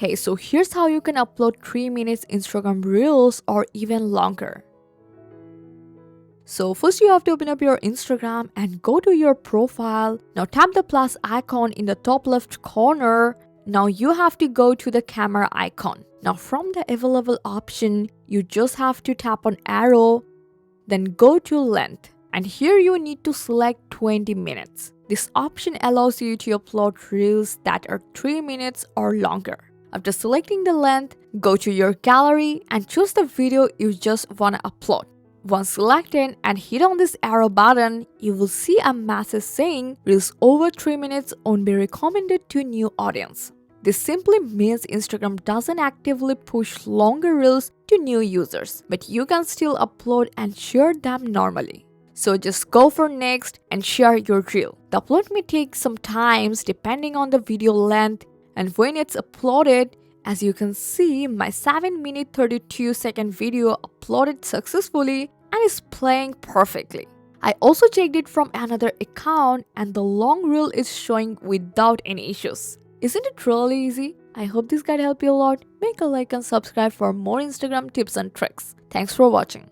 Hey, so here's how you can upload 3 minutes Instagram Reels or even longer. So first you have to open up your Instagram and go to your profile. Now tap the plus icon in the top left corner. Now you have to go to the camera icon. Now from the available option, you just have to tap on arrow, then go to length. And here you need to select 20 minutes. This option allows you to upload reels that are 3 minutes or longer. After selecting the length, go to your gallery and choose the video you just want to upload. Once selected and hit on this arrow button, you will see a message saying reels over 3 minutes won't be recommended to new audience. This simply means Instagram doesn't actively push longer reels to new users, but you can still upload and share them normally. So just go for next and share your reel. The upload may take some time depending on the video length, and when it's uploaded, as you can see, my 7-minute 32-second video uploaded successfully and is playing perfectly. I also checked it from another account and the long reel is showing without any issues. Isn't it really easy? I hope this guide helped you a lot. Make a like and subscribe for more Instagram tips and tricks. Thanks for watching.